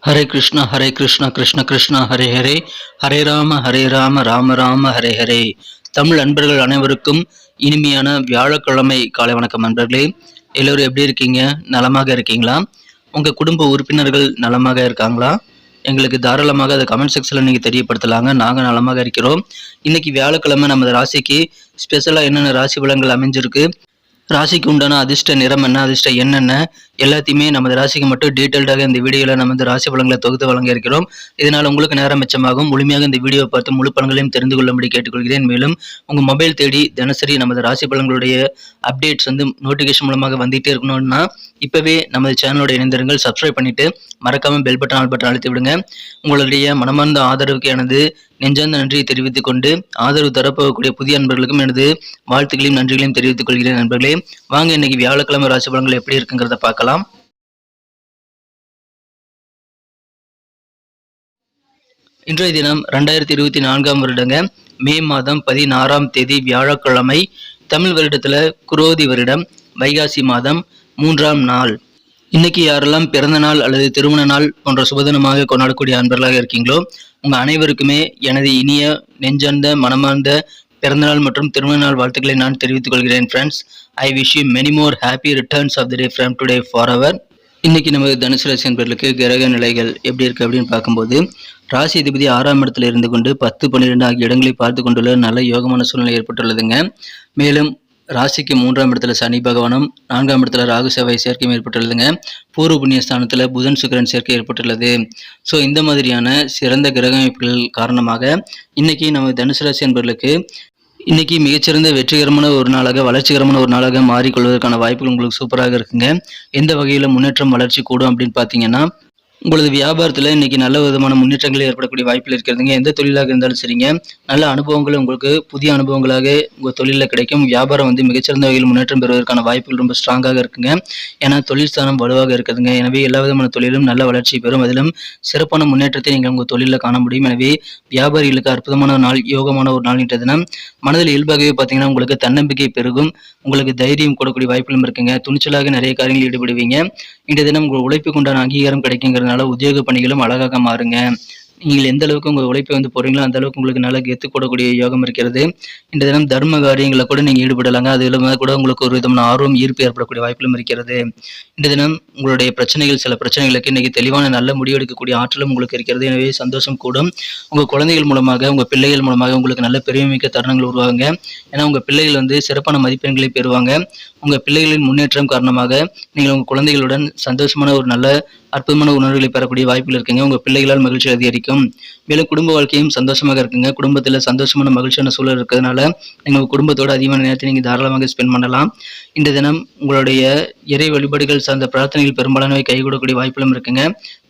ஹரே கிருஷ்ணா கிருஷ்ண கிருஷ்ணா ஹரே ஹரே, ஹரே ராம ராம ராம ஹரே ஹரே. தமிழ் அன்பர்கள் அனைவருக்கும் இனிமையான வியாழக்கிழமை காலை வணக்கம். அன்பர்களே, எல்லோரும் எப்படி இருக்கீங்க? நலமாக இருக்கீங்களா? உங்க குடும்ப உறுப்பினர்கள் நலமாக இருக்காங்களா? எங்களுக்கு தாராளமாக அதை கமெண்ட் செக்ஷன்ல நீங்க தெரியப்படுத்தலாங்க. நாங்க நலமாக இருக்கிறோம். இன்னைக்கு வியாழக்கிழமை நமது ராசிக்கு ஸ்பெஷலா என்னென்ன ராசி பலன்கள் அமைஞ்சிருக்கு, ராசிக்கு உண்டான அதிர்ஷ்ட நிறம் என்ன, அதிர்ஷ்ட எண் என்ன, எல்லாத்தையுமே நமது ராசிக்கு மட்டும் டீட்டெயில்டாக இந்த வீடியோவில் நம்ம இந்த ராசி பலன்களை தொகுத்து வழங்க இருக்கிறோம். இதனால் உங்களுக்கு நேரம் மிச்சமாகும். முழுமையாக இந்த வீடியோ பார்த்து முழு பலன்களையும் தெரிந்து கொள்ளும்படி கேட்டுக்கொள்கிறேன். மேலும் உங்கள் மொபைல் தேடி தினசரி நமது ராசி பலன்களுடைய அப்டேட்ஸ் நோட்டிஃபிகேஷன் மூலமாக வந்துகிட்டே இருக்கணும்னா இப்போவே நமது சேனலோட இணைந்திருங்கள். சப்ஸ்கிரைப் பண்ணிட்டு மறக்காம பெல் பட்டன் ஆல் பட்டன் அழுத்தி விடுங்க. உங்களுடைய மனமார்ந்த ஆதரவுக்கு எனது நெஞ்சார்ந்த நன்றியை தெரிவித்துக் கொண்டு ஆதரவு தரப்போகக்கூடிய புதிய நண்பர்களுக்கும் எனது வாழ்த்துக்களையும் நன்றிகளையும் தெரிவித்துக் கொள்கிறேன். நண்பர்களே, வாங்க இன்னைக்கு வியாழக்கிழமை ராசி பலன்கள் எப்படி இருக்குங்கிறத பார்க்கலாம். இன்றைய தினம் 2024 வருடங்க மே மாதம் 16ஆம் தேதி வியாழக்கிழமை. தமிழ் வருடத்துல குரோதி வருடம் வைகாசி மாதம் 3ஆம் நாள். இன்னைக்கு யாரெல்லாம் பிறந்த நாள் அல்லது திருமண நாள் போன்ற சுபதினமாக கொண்டாடக்கூடிய அன்பர்களாக இருக்கீங்களோ உங்க அனைவருக்குமே எனது இனிய நெஞ்சார்ந்த மனமார்ந்த பிறந்தநாள் மற்றும் திருமண நாள் வாழ்த்துக்களை நான் தெரிவித்துக் கொள்கிறேன். Friends, I wish you many more happy returns of the day from today for அவர். இன்னைக்கு நம்ம தனுசு ராசி அன்பர்களுக்கு கிரக நிலைகள் எப்படி இருக்கு அப்படின்னு பார்க்கும்போது, ராசி அதிபதி 6ஆம் இடத்துல இருந்து கொண்டு 10, 12 ஆகிய இடங்களை பார்த்து கொண்டுள்ள நல்ல யோகமான சூழ்நிலை ஏற்பட்டுள்ளதுங்க. மேலும் ராசிக்கு 3ஆம் இடத்துல சனி பகவானும் 4ஆம் இடத்துல ராகு செவ்வாய் சேர்க்கையும் ஏற்பட்டுள்ளதுங்க. பூர்வ புண்ணிய ஸ்தானத்துல புதன் சுக்கிரன் சேர்க்கை ஏற்பட்டுள்ளது. ஸோ இந்த மாதிரியான சிறந்த கிரக அமைப்புகள் காரணமாக இன்னைக்கு நம்ம தனுசு ராசி அன்பர்களுக்கு இன்னைக்கு மிகச்சிறந்த வெற்றிகரமான ஒரு நாளாக, வளர்ச்சிகரமான ஒரு நாளாக மாறிக்கொள்வதற்கான வாய்ப்புகள் உங்களுக்கு சூப்பராக இருக்குங்க. எந்த வகையில முன்னேற்றம் வளர்ச்சி கூடும் அப்படின்னு பார்த்தீங்கன்னா, உங்களது வியாபாரத்தில் இன்னைக்கு நல்ல விதமான முன்னேற்றங்கள் ஏற்படக்கூடிய வாய்ப்பில் இருக்கிறதுங்க. எந்த தொழிலாக இருந்தாலும் சரிங்க, நல்ல அனுபவங்கள் உங்களுக்கு புதிய அனுபவங்களாக உங்கள் தொழிலில் கிடைக்கும். வியாபாரம் மிகச்சிறந்த வகையில் முன்னேற்றம் பெறுவதற்கான வாய்ப்புகள் ரொம்ப ஸ்ட்ராங்காக இருக்குங்க. ஏன்னா தொழில் ஸ்தானம் வலுவாக இருக்குதுங்க. எனவே எல்லா விதமான தொழிலும் நல்ல வளர்ச்சி பெறும். அதிலும் சிறப்பான முன்னேற்றத்தை நீங்கள் உங்கள் தொழிலில் காண முடியும். எனவே வியாபாரிகளுக்கு அற்புதமான நாள், யோகமான ஒரு நாள் இன்றைய தினம். மனதில் இயல்பாகவே பார்த்தீங்கன்னா உங்களுக்கு தன்னம்பிக்கை பெருகும். உங்களுக்கு தைரியம் கொடுக்கக்கூடிய வாய்ப்புகளும் இருக்குங்க. துணிச்சலாக நிறைய காரியங்களில் ஈடுபடுவீங்க. இன்றைய தினம் உங்கள் உழைப்புக்கு உண்டான அங்கீகாரம் கிடைக்குங்கிறதுனால உத்தியோக பணிகளும் அழகாக மாறுங்க. நீங்கள் எந்த அளவுக்கு உங்கள் உழைப்பை போறீங்களோ அந்த அளவுக்கு உங்களுக்கு நல்ல கெத்து கூடக்கூடிய யோகம் இருக்கிறது. இந்த தினம் தர்ம காரியங்களை கூட நீங்கள் ஈடுபடலாங்க. அது இல்லாமல் கூட உங்களுக்கு ஒரு விதமான ஆர்வம், ஈர்ப்பு ஏற்படக்கூடிய வாய்ப்புகளும் இருக்கிறது. இந்த தினம் உங்களுடைய சில பிரச்சனைகளுக்கு இன்னைக்கு தெளிவான நல்ல முடிவெடுக்கக்கூடிய ஆற்றலும் உங்களுக்கு இருக்கிறது. எனவே சந்தோஷம் கூடும். உங்கள் குழந்தைகள் மூலமாக, உங்கள் பிள்ளைகள் மூலமாக உங்களுக்கு நல்ல பெருமைமிக்க தருணங்கள் உருவாகுங்க. ஏன்னா உங்கள் பிள்ளைகள் சிறப்பான மதிப்பெண்களை பெறுவாங்க. உங்கள் பிள்ளைகளின் முன்னேற்றம் காரணமாக நீங்கள் உங்கள் குழந்தைகளுடன் சந்தோஷமான ஒரு நல்ல அற்புதமான உணர்வுகளை பெறக்கூடிய வாய்ப்புகள் இருக்குங்க. உங்கள் பிள்ளைகளால் மகிழ்ச்சி அதிகரிக்கும். மேலும் குடும்ப வாழ்க்கையும் சந்தோஷமாக இருக்குங்க. குடும்பத்தில் சந்தோஷமான மகிழ்ச்சியான சூழல் இருக்கிறதுனால நீங்கள் உங்கள் குடும்பத்தோட அதிகமான நேரத்தை நீங்கள் தாராளமாக ஸ்பெண்ட் பண்ணலாம். இந்த தினம் உங்களுடைய இறை வழிபாடுகள் சார்ந்த பிரார்த்தனைகள் பெரும்பாலானவை கைகூடக்கூடிய வாய்ப்புகளும் இருக்குங்க.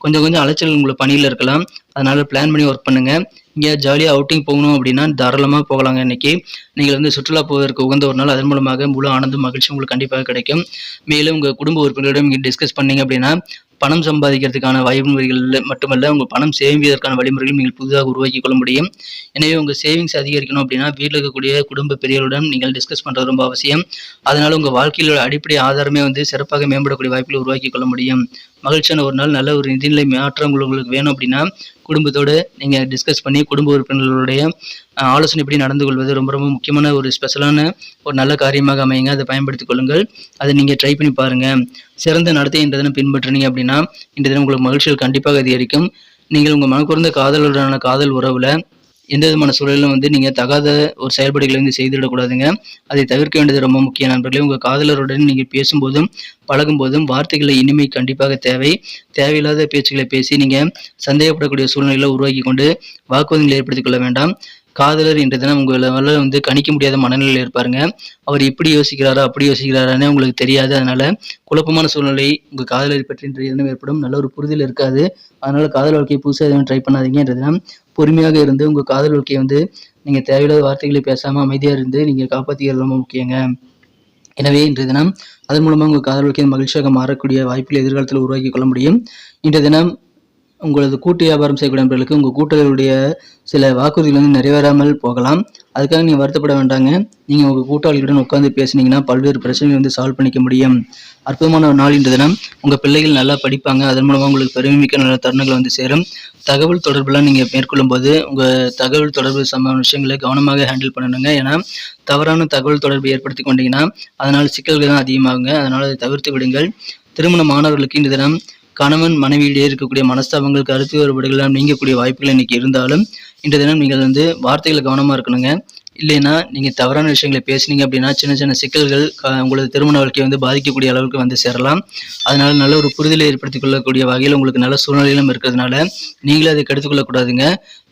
கொஞ்சம் அலைச்சல் உங்களுக்கு பணியில் இருக்கலாம். அதனால பிளான் பண்ணி ஒர்க் பண்ணுங்க. இங்கே ஜாலியாக அவுட்டிங் போகணும் அப்படின்னா தாராளமாக போகலாங்க. இன்னைக்கு நீங்கள் சுற்றுலா போவதற்கு உகந்த ஒரு நாள். அதன் மூலமாக முழு ஆனந்தம், மகிழ்ச்சி உங்களுக்கு கண்டிப்பாக கிடைக்கும். மேலும் உங்கள் குடும்ப உறுப்பினர்களிடம் நீங்கள் டிஸ்கஸ் பண்ணீங்க அப்படின்னா பணம் சம்பாதிக்கிறதுக்கான வழிமுறைகள் மட்டுமல்ல, உங்கள் பணம் சேமிப்பதற்கான வழிமுறைகள் நீங்கள் புதிதாக உருவாக்கி கொள்ள முடியும். எனவே உங்கள் சேவிங்ஸ் அதிகரிக்கணும் அப்படின்னா வீட்டில் இருக்கக்கூடிய குடும்ப பெரியவர்களுடன் நீங்கள் டிஸ்கஸ் பண்ணுறது ரொம்ப அவசியம். அதனால உங்கள் வாழ்க்கையில அடிப்படை ஆதாரமே சிறப்பாக மேம்படக்கூடிய வாய்ப்புகளை உருவாக்கி கொள்ள முடியும். மகிழ்ச்சியான ஒரு நாள். நல்ல ஒரு நிதிநிலை மாற்றம் உங்களுக்கு வேணும் அப்படின்னா குடும்பத்தோடு நீங்கள் டிஸ்கஸ் பண்ணி குடும்ப உறுப்பினர்களுடைய ஆலோசனை எப்படி நடந்து கொள்வது ரொம்ப ரொம்ப முக்கியமான ஒரு ஸ்பெஷலான ஒரு நல்ல காரியமாக அமையுங்க. அதை பயன்படுத்திக் கொள்ளுங்கள். அதை நீங்கள் ட்ரை பண்ணி பாருங்கள். சிறந்த நடத்தை என்ற தினம் பின்பற்றினீங்க அப்படின்னா இந்த தினம் உங்களுக்கு மகிழ்ச்சிகள் கண்டிப்பாக அதிகரிக்கும். நீங்கள் உங்கள் மனக்குறந்த காதலுடனான காதல் உறவில் எந்த விதமான சூழலும் நீங்கள் தகாத ஒரு செயல்பாடுகளை செய்துவிடக்கூடாதுங்க. அதை தவிர்க்க வேண்டியது ரொம்ப முக்கிய. நண்பர்களே, உங்கள் காதலருடன் நீங்கள் பேசும்போதும் பழகும் போதும் வார்த்தைகளில் இனிமை கண்டிப்பாக தேவை. தேவையில்லாத பேச்சுக்களை பேசி நீங்கள் சந்தேகப்படக்கூடிய சூழ்நிலைகளை உருவாக்கி கொண்டு வாக்குவாதங்களை ஏற்படுத்திக் கொள்ள வேண்டாம். காதலர் இன்ற தினம் உங்களால் கணிக்க முடியாத மனநிலையில் இருப்பாருங்க. அவர் இப்படி யோசிக்கிறாரா அப்படி யோசிக்கிறாரான்னு உங்களுக்கு தெரியாது. அதனால குழப்பமான சூழ்நிலை உங்கள் காதலரை பற்றி இன்றைய தினம் ஏற்படும். நல்ல ஒரு புரிதல் இருக்காது. அதனால காதல் வாழ்க்கையை புதுசாக எதுவும் ட்ரை பண்ணாதீங்க. இன்றைய தினம் பொறுமையாக இருந்து உங்கள் காதல் வாழ்க்கையை நீங்கள் தேவையில்லாத வார்த்தைகளை பேசாமல் அமைதியாக இருந்து நீங்கள் காப்பாற்றிக்கிறது ரொம்ப முக்கியங்க. எனவே இன்றைய தினம் அதன் மூலமாக உங்கள் காதல் வாழ்க்கையை மகிழ்ச்சியாக மாறக்கூடிய வாய்ப்புகளை எதிர்காலத்தில் உருவாக்கி கொள்ள முடியும். இன்றைய தினம் உங்களது கூட்டு வியாபாரம் செய்யக்கூடிய நண்பர்களுக்கு உங்கள் கூட்டாளிகளுடைய சில வாக்குறுதிகள் வந்து நிறைவேறாமல் போகலாம். அதுக்காக நீங்கள் வருத்தப்பட வேண்டாங்க. நீங்கள் உங்கள் கூட்டாளிகளுடன் உட்காந்து பேசுனீங்கன்னா பல்வேறு பிரச்சனைகள் வந்து சால்வ் பண்ணிக்க முடியும். அற்புதமான ஒரு நாள் இன்று தினம். உங்கள் பிள்ளைகள் நல்லா படிப்பாங்க. அதன் மூலமாக உங்களுக்கு பெருமைமிக்க நல்ல தருணங்கள் வந்து சேரும். தகவல் தொடர்புலாம் நீங்கள் மேற்கொள்ளும் போது உங்கள் தகவல் தொடர்பு சம்பந்தமான விஷயங்களை கவனமாக ஹேண்டில் பண்ணணுங்க. ஏன்னா தவறான தகவல் தொடர்பு ஏற்படுத்தி கொண்டீங்கன்னா அதனால் சிக்கல்கள் தான் அதிகமாகுங்க. அதனால் அதை தவிர்த்து விடுங்கள். திருமண மாணவர்களுக்கு இந்த தினம் கணவன் மனைவியிடையே இருக்கக்கூடிய மனஸ்தாபங்கள், கருத்து வேறுபாடுகள் எல்லாம் நீங்கக்கூடிய வாய்ப்புகள் இன்னைக்கு இருந்தாலும் இன்றைய தினம் நீங்கள் வந்து வார்த்தைகளை கவனமா இருக்கணுங்க. இல்லைன்னா நீங்க தவறான விஷயங்களை பேசுனீங்க அப்படின்னா சின்ன சின்ன சிக்கல்கள் உங்களது திருமண வாழ்க்கையை வந்து பாதிக்கக்கூடிய அளவுக்கு வந்து சேரலாம். அதனால நல்ல ஒரு புரிதலை ஏற்படுத்திக் கொள்ளக்கூடிய வகையில் உங்களுக்கு நல்ல சூழ்நிலையிலும் இருக்கிறதுனால நீங்களே அதை கெடுத்துக் கொள்ளக்கூடாதுங்க.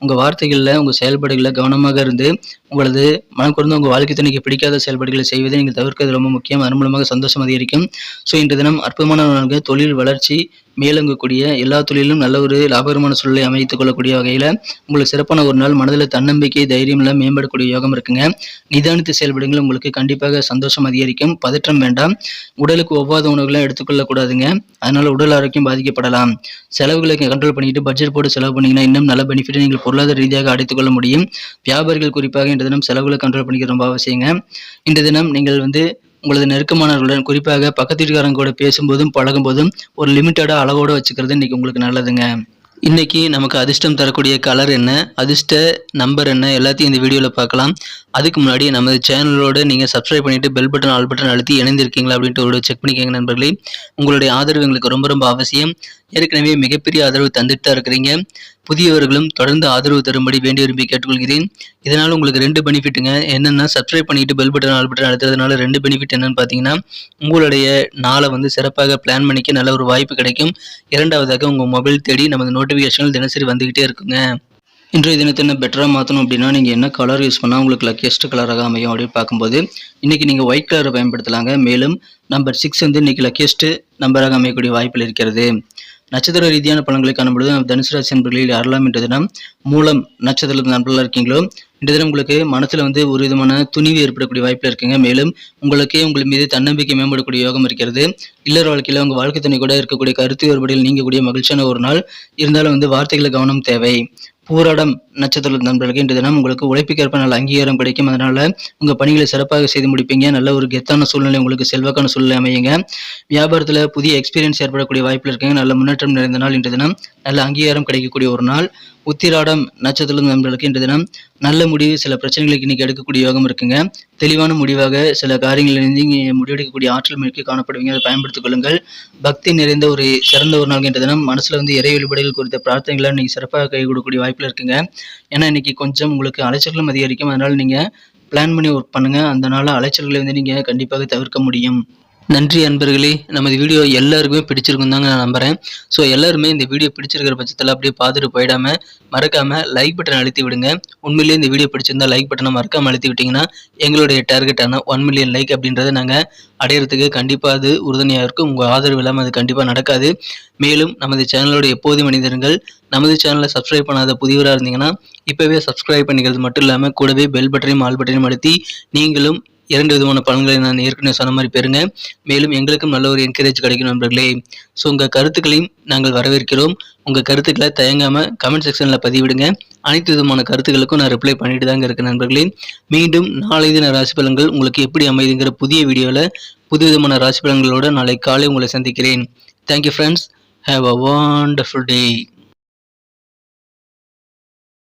உங்க வார்த்தைகள்ல, உங்க செயல்பாடுகள்ல கவனமாக இருந்து உங்களது மனம் கூர்ந்து உங்க வாழ்க்கை துணைக்கு பிடிக்காத செயல்பாடுகளை செய்வதை நீங்கள் தவிர்க்கிறது ரொம்ப முக்கியம். அதன் மூலமாக சந்தோஷம் அதிகரிக்கும். ஸோ இன்றைய தினம் அற்புதமான நாள். தொழில் வளர்ச்சி மேலோங்கக்கூடிய எல்லா தொழிலும் நல்ல ஒரு லாபகரமான சூழலை அமைத்துக் கொள்ளக்கூடிய வகையில உங்களுக்கு சிறப்பான ஒரு நாள். மனதில் தன்னம்பிக்கை, தைரியம் எல்லாம் மேம்படக்கூடிய யோகம் இருக்குங்க. நிதானித்து செயல்படுங்கள். உங்களுக்கு கண்டிப்பாக சந்தோஷம் அதிகரிக்கும். பதற்றம் வேண்டாம். உடலுக்கு ஒவ்வாத உணவுகளை எடுத்துக்கொள்ளக்கூடாதுங்க. அதனால உடல் ஆரோக்கியம் பாதிக்கப்படலாம். செலவுகளை கண்ட்ரோல் பண்ணிட்டு பட்ஜெட் போட்டு செலவு பண்ணீங்கன்னா இன்னும் நல்ல பெனிஃபிட் நீங்கள் பொருளாதார ரீதியாக அடைத்துக் கொள்ள முடியும். வியாபாரிகள் குறிப்பாக இன்றைய தினம் செலவுகளை கண்ட்ரோல் பண்ணிக்க ரொம்ப அவசியங்க. இன்றைய தினம் நீங்கள் வந்து உங்களது நெருக்கமானவர்களுடன் குறிப்பாக பக்கத்து வீட்டுக்காரங்க கூட பேசும்போதும் பழகும்போதும் ஒரு லிமிட்டடா அளவோட வச்சுக்கிறது இன்னைக்கு உங்களுக்கு நல்லதுங்க. இன்னைக்கு நமக்கு அதிர்ஷ்டம் தரக்கூடிய கலர் என்ன, அதிர்ஷ்ட நம்பர் என்ன, எல்லாத்தையும் இந்த வீடியோவில் பார்க்கலாம். அதுக்கு முன்னாடி நமது சேனலோட நீங்கள் சப்ஸ்கிரைப் பண்ணிட்டு பெல் பட்டன் ஆல் பட்டன் அழுத்தி இணைந்திருக்கீங்களா அப்படின்ட்டு ஒரு செக் பண்ணிக்கோங்க நண்பர்களே. உங்களுடைய ஆதரவு எங்களுக்கு ரொம்ப ரொம்ப அவசியம். ஏற்கனவே மிகப்பெரிய ஆதரவு தந்துட்டு தான் இருக்கிறீங்க. புதியவர்களும் தொடர்ந்து ஆதரவு தரும்படி வேண்டி விரும்பி கேட்டுக்கொள்கிறேன். இதனால் உங்களுக்கு 2 பெனிஃபிட்டுங்க. என்னென்னா சப்ஸ்கிரைப் பண்ணிட்டு பெல் பட்டன் ஆல் பட்டன் அழுத்துறதுனால 2 பெனிஃபிட் என்னன்னு பார்த்தீங்கன்னா உங்களுடைய நாளை வந்து சிறப்பாக பிளான் பண்ணிக்க நல்ல ஒரு வாய்ப்பு கிடைக்கும். இரண்டாவதாக உங்கள் மொபைல் தேடி நமது நோட்டிஃபிகேஷன்கள் தினசரி வந்துகிட்டே இருக்குங்க. இன்றைய தினத்தை என்ன பெட்டராக மாற்றணும் அப்படின்னா நீங்கள் என்ன கலர் யூஸ் பண்ணால் உங்களுக்கு லக்கியஸ்ட் கலராக அமையும் அப்படின்னு பார்க்கும்போது இன்றைக்கி நீங்கள் ஒயிட் கலரை பயன்படுத்தலாங்க. மேலும் நம்பர் 6 வந்து இன்றைக்கி லக்கியஸ்ட் நம்பராக அமையக்கூடிய வாய்ப்பில் இருக்கிறது. நட்சத்திர ரீதியான பலன்களை காணும்பொழுது நம்ம தனுசு ராசி நண்பர்களில் யாரெல்லாம் இன்றைய தினம் மூலம் நட்சத்திரத்தில் நண்பர்களாக இருக்கீங்களோ இன்றைய தினம் உங்களுக்கு மனசில் வந்து ஒரு விதமான துணிவு ஏற்படக்கூடிய வாய்ப்பில் இருக்குங்க. மேலும் உங்களுக்கே உங்கள் மீது தன்னம்பிக்கை மேம்படக்கூடிய யோகம் இருக்கிறது. இல்லற வாழ்க்கையில் உங்கள் வாழ்க்கை துணை கூட இருக்கக்கூடிய கருத்து வேறுபாடுகள் நீங்கக்கூடிய மகிழ்ச்சியான ஒரு நாள். இருந்தாலும் வந்து வார்த்தைகளை கவனம் தேவை. பூராடம் நட்சத்திர நண்பர்களுக்கு இன்றைய தினம் உங்களுக்கு உழைப்புக்கேற்ப நல்ல அங்கீகாரம் கிடைக்கும். அதனால உங்க பணிகளை சிறப்பாக செய்து முடிப்பீங்க. நல்ல ஒரு கெத்தான சூழ்நிலை, உங்களுக்கு செல்வாக்கான சூழ்நிலை அமையுங்க. வியாபாரத்துல புதிய எக்ஸ்பீரியன்ஸ் ஏற்படக்கூடிய வாய்ப்பில் இருக்குங்க. நல்ல முன்னேற்றம் நிறைந்த நாள் இன்றைய தினம். நல்ல அங்கீகாரம் கிடைக்கக்கூடிய ஒரு நாள். உத்திராடம் நட்சத்திர நண்பர்களுக்கு இன்றைய தினம் நல்ல முடிவு, சில பிரச்சனைகளுக்கு இன்னைக்கு எடுக்கக்கூடிய யோகம் இருக்குங்க. தெளிவான முடிவாக சில காரியங்களிலிருந்து முடிவெடுக்கக்கூடிய ஆற்றல் மிக்க காணப்படுவீங்க. அதை பயன்படுத்திக் கொள்ளுங்கள். பக்தி நிறைந்த ஒரு சிறந்த ஒரு நாள் இன்றைய தினம். மனசுல வந்து இறை வழிபாடுகள் குறித்த பிரார்த்தனைகளை இன்னைக்கு சிறப்பாக கை கொடுக்கக்கூடிய வாய்ப்பில் இருக்குங்க. ஏன்னா இன்னைக்கு கொஞ்சம் உங்களுக்கு அலைச்சல்களும் அதிகரிக்கும். அதனால நீங்க பிளான் பண்ணி ஒர்க் பண்ணுங்க. அந்த நாள் அலைச்சல்களை வந்து நீங்க கண்டிப்பாக தவிர்க்க முடியும். நன்றி அன்பர்களே. நமது வீடியோ எல்லாருக்குமே பிடிச்சிருக்கும் தாங்க நான் நம்புகிறேன். ஸோ எல்லாருமே இந்த வீடியோ பிடிச்சிருக்கிற பட்சத்தில் அப்படியே பார்த்துட்டு போயிடாமல் மறக்காமல் லைக் பட்டன் அழுத்தி விடுங்க. உண்மையிலேயே இந்த வீடியோ பிடிச்சிருந்தா லைக் பட்டனை மறக்காமல் அழுத்தி விட்டிங்கன்னா எங்களுடைய டார்கெட்டான 1 மில்லியன் லைக் அப்படின்றத நாங்கள் அடையிறதுக்கு கண்டிப்பாக அது உறுதுணையாக இருக்கும். உங்கள் ஆதரவு இல்லாமல் அது கண்டிப்பாக நடக்காது. மேலும் நமது சேனலோட எப்போதும் மனிதர்கள் நமது சேனலை சப்ஸ்கிரைப் பண்ணாத புதியவராக இருந்தீங்கன்னா இப்போவே சப்ஸ்கிரைப் பண்ணிக்கிறது மட்டும் இல்லாமல் கூடவே பெல் பட்டனையும் ஆல் பட்டனையும் அழுத்தி நீங்களும் 2 விதமான பலன்களை நான் ஏற்கனவே சொன்ன மாதிரி பெறுங்க. மேலும் எங்களுக்கும் நல்ல ஒரு என்கரேஜ் கிடைக்கும் நண்பர்களே. ஸோ உங்கள் கருத்துக்களையும் நாங்கள் வரவேற்கிறோம். உங்கள் கருத்துக்களை தயங்காமல் கமெண்ட் செக்ஷனில் பதிவிடுங்க. அனைத்து விதமான கருத்துக்களுக்கும் நான் ரிப்ளை பண்ணிட்டு தாங்க இருக்கேன் நண்பர்களே. மீண்டும் நாளை தின ராசி பலன்கள் உங்களுக்கு எப்படி அமைதுங்கிற புதிய வீடியோவில் புது விதமான ராசி பலன்களோடு நாளை காலை உங்களை சந்திக்கிறேன். Thank you friends. Have a wonderful day.